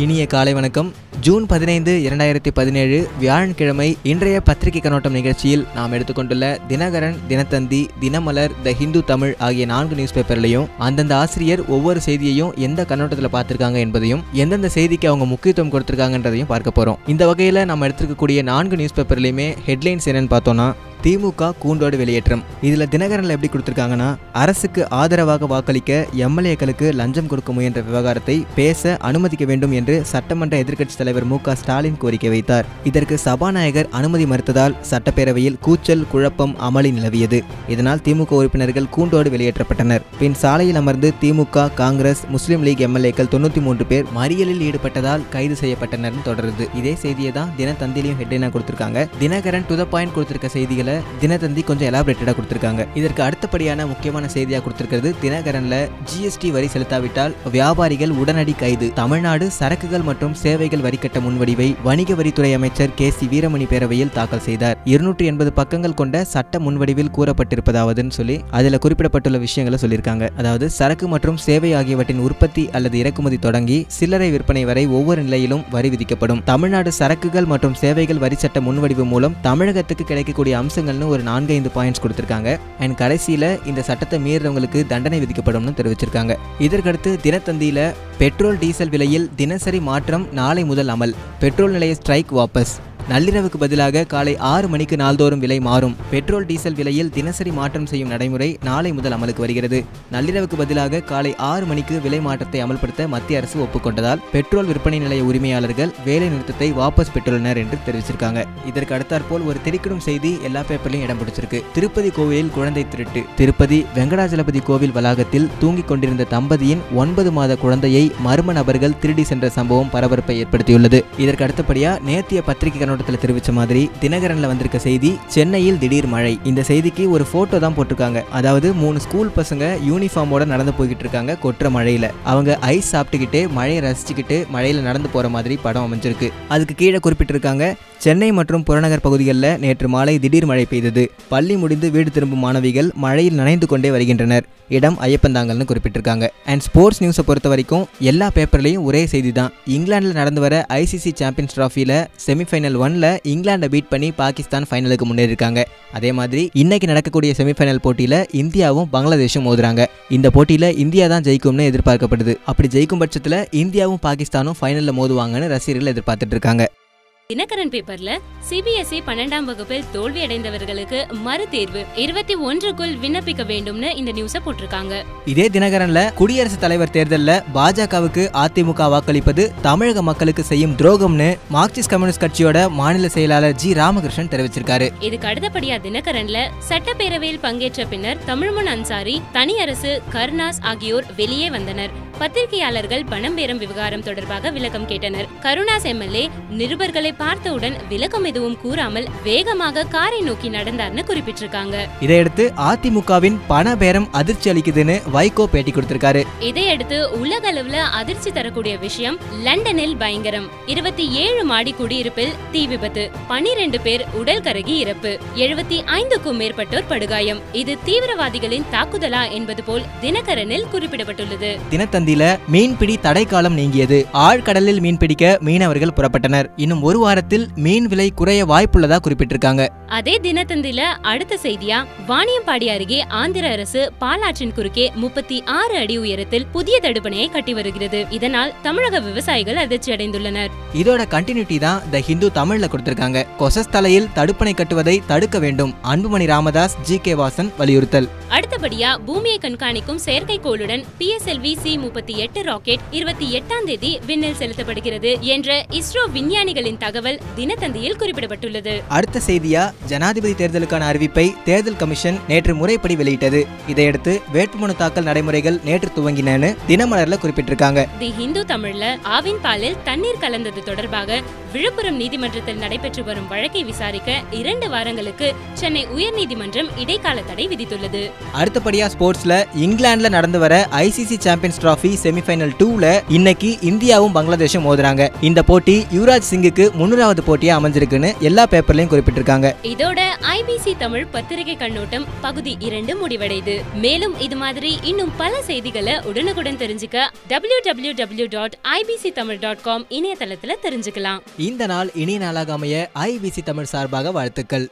இனிய காலை வணக்கம். ஜூன் 15, 2017 வியாழக்கிழமை இன்றைய பத்திரிகை கண்ணோட்டம் நிகழ்ச்சியில் நாம் எடுத்துக்கொண்டுள்ள தினகரன், தினத்தந்தி, தினமலர், த ஹிந்து தமிழ் ஆகிய 4 நியூஸ் பேப்பர்லையும் அந்தந்த ஆசிரியர் ஒவ்வொரு செய்தியையும் எந்த கண்ணோட்டத்தில் பார்த்திருக்காங்க என்பதையும் எந்தெந்த செய்திக்கு அவங்க முக்கியத்துவம் கொடுத்திருக்காங்கன்றதையும் பார்க்க போறோம். இந்த வகையில் நம்ம எடுத்துக்கக்கூடிய 4 நியூஸ் பேப்பர்லையுமே ஹெட்லைன்ஸ் என்னன்னு பார்த்தோம்னா, திமுக கூண்டோடு வெளியேற்றம். இதுல தினகரன்ல எப்படி கொடுத்திருக்காங்கன்னா, அரசுக்கு ஆதரவாக வாக்களிக்க எம்எல்ஏக்களுக்கு லஞ்சம் கொடுக்க முயன்ற விவகாரத்தை பேச அனுமதிக்க வேண்டும் என்று சட்டமன்ற எதிர்க்கட்சி தலைவர் மு.க. ஸ்டாலின் கோரிக்கை வைத்தார். இதற்கு சபாநாயகர் அனுமதி மறுத்ததால் சட்டப்பேரவையில் கூச்சல், குழப்பம், அமளி நிலவியது. இதனால் திமுக உறுப்பினர்கள் கூண்டோடு வெளியேற்றப்பட்டனர். பின் சாலையில் அமர்ந்து திமுக, காங்கிரஸ், முஸ்லீம் லீக் எம்எல்ஏக்கள் 93 பேர் மறியலில் ஈடுபட்டதால் கைது செய்யப்பட்டனர் தொடருது. இதே செய்தியை தான் தினத்தந்திலையும் ஹெட்லைனா கொடுத்திருக்காங்க. தினகரன் டு த பாயிண்ட் கொடுத்திருக்க செய்திகளை தினத்தந்தி கொஞ்சம் எலாபரேட்டடா கொடுத்திருக்காங்க. இதற்கு அடுத்தபடியான முக்கியமான செய்தியா கொடுத்திருக்கிறது, தினகரன்ல ஜிஎஸ்டி வரி செலுத்தாவிட்டால் வியாபாரிகள் உடனடி கைது. தமிழ்நாடு சரக்குகள் மற்றும் சேவைகள் வரிக்கட்ட முன்வடிவை வணிக வரித்துறை அமைச்சர் கே.சி. வீரமணி பேரவையில் தாக்கல் செய்தார். 280 பக்கங்கள் கொண்ட சட்ட முன்வடிவில் கூறப்பட்டிருப்பதாவதுன்னு சொல்லி அதுல குறிப்பிடப்பட்டுள்ள விஷயங்களை சொல்லியிருக்காங்க. அதாவது சரக்கு மற்றும் சேவை ஆகியவற்றின் உற்பத்தி அல்லது இறக்குமதி தொடங்கி சில்லறை விற்பனை வரை ஒவ்வொரு நிலையிலும் வரி விதிக்கப்படும். தமிழ்நாடு சரக்குகள் மற்றும் சேவைகள் வரி சட்ட முன்வடிவு மூலம் தமிழகத்துக்கு கிடைக்கக்கூடிய அம்சங்கள்னு ஒரு 4-5 பாயிண்ட்ஸ் கொடுத்திருக்காங்க. அண்ட் கடைசியில இந்த சட்டத்தை மீறவங்களுக்கு தண்டனை விதிக்கப்படும் தெரிவிச்சிருக்காங்க. இதற்கடுத்து தினத்தந்தியில பெட்ரோல் டீசல் விலையில் தினசரி மாற்றம் நாளை முதல் அமல். பெட்ரோல் நிலைய ஸ்ட்ரைக் வாபஸ். நள்ளிரவுக்கு பதிலாக காலை 6 மணிக்கு நாள்தோறும் விலை மாறும். பெட்ரோல் டீசல் விலையில் தினசரி மாற்றம் செய்யும் நடைமுறை நாளை முதல் அமலுக்கு வருகிறது. நள்ளிரவுக்கு பதிலாக காலை 6 மணிக்கு விலை மாற்றத்தை அமல்படுத்த மத்திய அரசு ஒப்புக்கொண்டதால் பெட்ரோல் விற்பனை நிலைய உரிமையாளர்கள் வேலை நிறுத்தத்தை வாபஸ் பெற்றுள்ளனர் என்று தெரிவிச்சிருக்காங்க. இதற்கு அடுத்தாற்போல் ஒரு திடுக்கிடும் செய்தி எல்லா பேப்பர்லையும் இடம் பிடிச்சிருக்கு. திருப்பதி கோவிலில் குழந்தை திருட்டு. திருப்பதி வெங்கடாஜலபதி கோவில் வளாகத்தில் தூங்கிக் கொண்டிருந்த தம்பதியின் 9 மாத குழந்தையை மர்ம நபர்கள் திருடி சென்ற சம்பவம் பரபரப்பை ஏற்படுத்தியுள்ளது. இதற்கு அடுத்தபடியா நேத்திய பத்திரிகை தெரிவிச்ச மாதிரி தினகரன்ல வந்திருக்க செய்தி, சென்னையில் திடீர் மழை. இந்த செய்திக்கு ஒரு போட்டோ தான் போட்டிருக்காங்க. அதாவது 3 ஸ்கூல் பசங்க யூனிஃபார்மோட நடந்து போய்கிட்டு இருக்காங்க கொற்ற மழையில. அவங்க ஐஸ் சாப்பிட்டுக்கிட்டு மழையை ரசிச்சுக்கிட்டு மழையில நடந்து போற மாதிரி படம் அமைஞ்சிருக்கு. அதுக்கு கீழே குறிப்பிட்டிருக்காங்க, சென்னை மற்றும் புறநகர் பகுதிகளில் நேற்று மாலை திடீர் மழை பெய்தது. பள்ளி முடிந்து வீடு திரும்பும் மாணவிகள் மழையில் நனைந்து கொண்டே வருகின்றனர். இடம் ஐயப்பந்தாங்கல்னு குறிப்பிட்டிருக்காங்க. அண்ட் ஸ்போர்ட்ஸ் நியூஸை பொறுத்த வரைக்கும் எல்லா பேப்பர்லையும் ஒரே செய்தி தான். இங்கிலாந்தில் நடந்து வர ஐசிசி சாம்பியன்ஸ் டிராஃபியில் செமிஃபைனல் 1ல இங்கிலாண்டை பீட் பண்ணி பாகிஸ்தான் ஃபைனலுக்கு முன்னேறிருக்காங்க. அதே மாதிரி இன்னைக்கு நடக்கக்கூடிய செமிஃபைனல் போட்டியில் இந்தியாவும் பங்களாதேஷும் மோதுறாங்க. இந்த போட்டியில் இந்தியா தான் ஜெயிக்கும்னு எதிர்பார்க்கப்படுது. அப்படி ஜெயிக்கும் பட்சத்தில் இந்தியாவும் பாகிஸ்தானும் ஃபைனலில் மோதுவாங்கன்னு ரசிகர்கள் எதிர்பார்த்துட்டு இருக்காங்க. தினகரன் பேப்பர்ல சிபிஎஸ்இ 12ஆம் வகுப்பில் தோல்வி அடைந்தவர்களுக்கு மறுதேர்வு 21க்குள் விண்ணப்பிக்க வேண்டும்னு இந்த நியூஸை போட்டிருக்காங்க. இதே தினகரன்ல குடியரசுத் தலைவர் தேர்தலில் பாஜகவுக்கு அதிமுக வாக்களிப்பது தமிழக மக்களுக்கு செய்யும் துரோகம்னு மார்க்சிஸ்ட் கம்யூனிஸ்ட் கட்சியோட மாநில செயலாளர் ஜி. ராமகிருஷ்ணன் தெரிவிச்சிருக்காரு. இதுக்கு அடுத்தபடியா தினகரன்ல சட்டப்பேரவையில் பங்கேற்ற பின்னர் தமிழ்முன் அன்சாரி, தனியரசு, கருணாஸ் ஆகியோர் வெளியே வந்தனர். பத்திரிகையாளர்கள் பணம் பேரம் விவகாரம் தொடர்பாக விளக்கம் கேட்டனர். கருணாஸ் எம்எல்ஏ நிருபர்களை பார்த்தவுடன் விளக்கம் எதுவும் கூறாமல் வேகமாக காரை நோக்கி நடந்தார்னு குறிப்பிட்டிருக்காங்க. இதையடுத்து அதிமுகவின் பண பேரம் அதிர்ச்சி அளிக்குதுன்னு வைகோ பேட்டி கொடுத்திருக்காரு. இதையடுத்து உலக அளவுல அதிர்ச்சி தரக்கூடிய விஷயம், லண்டனில் பயங்கரம். 27 மாடி குடியிருப்பில் தீ விபத்து. 12 பேர் உடல் கருகி இறப்பு. 75க்கும் மேற்பட்டோர் படுகாயம். இது தீவிரவாதிகளின் தாக்குதலா என்பது போல் தினகரனில் குறிப்பிடப்பட்டுள்ளது. தினத்தந்தியில மீன்பிடி தடை காலம் நீங்கியது. ஆழ்கடலில் மீன்பிடிக்க மீனவர்கள் புறப்பட்டனர். இன்னும் ஒரு வாரத்தில் மீன் விலை குறைய வாய்ப்புள்ளதா குறிப்பிட்டிருக்காங்க. அதே தினத்தந்தில அடுத்த செய்தியா, வாணியம்பாடி அருகே ஆந்திர அரசு பாலாற்றின் குறுக்கே 36 அடி உயரத்தில் புதிய தடுப்பணையை கட்டி வருகிறது. இதனால் தமிழக விவசாயிகள் அதிர்ச்சி அடைந்துள்ளனர். இதோட கண்டினியூட்டி தான் த ஹிந்து தமிழ்ல கொடுத்திருக்காங்க. கொசஸ்தலையில் தடுப்பணை கட்டுவதை தடுக்க வேண்டும். அன்புமணி ராமதாஸ், ஜி.கே. வாசன் வலியுறுத்தல். அடுத்தபடியா பூமியை கண்காணிக்கும் செயற்கைக்கோளுடன் PSLV C-38 ராக்கெட் 28ஆம் தேதி விண்ணில் செலுத்தப்படுகிறது என்ற இஸ்ரோ விஞ்ஞானிகளின் தகவல் தினத்தந்தியில் குறிப்பிடப்பட்டுள்ளது. அடுத்த செய்தியா, ஜனாதிபதி தேர்தலுக்கான அறிவிப்பை தேர்தல் கமிஷன் நேற்று முறைப்படி வெளியிட்டது. இதையடுத்து வேட்புமனு தாக்கல் நடைமுறைகள் நேற்று துவங்கினு தினமலர்ல குறிப்பிட்டிருக்காங்க. தி ஹிந்து தமிழ்ல ஆவின் பாலில் தண்ணீர் கலந்தது தொடர்பாக விழுப்புரம் நீதிமன்றத்தில் நடைபெற்று வரும் வழக்கை விசாரிக்க 2 வாரங்களுக்கு சென்னை உயர்நீதிமன்றம் இடைக்கால தடை விதித்துள்ளது. அடுத்த அடுத்தபடியா ஸ்போர்ட்ஸ்ல இங்கிலாந்துல நடந்து வர ஐசிசி சாம்பியன்ஸ் டிராபி செமிஃபைனல் 2ல இன்னைக்கு இந்தியாவும் பங்களாதேஷும் மோதுறாங்க. இந்த போட்டி யுவராஜ் சிங்குக்கு 3வது போட்டியா அமைஞ்சிருக்குன்னு எல்லா பேப்பர்லயும் குறிப்பிட்டிருக்காங்க. இதோட ஐபிசி தமிழ் பத்திரிகை கண்ணோட்டம் பகுதி 2 முடிவடைது. மேலும் இது மாதிரி இன்னும் பல செய்திகளை உடனுக்குடன் தெரிஞ்சுக்க www.ibctamil.com இணையதளத்துல தெரிஞ்சுக்கலாம். இந்த நாள் இனிய நாளாக அமைய ஐபிசி தமிழ் சார்பாக வாழ்த்துக்கள்.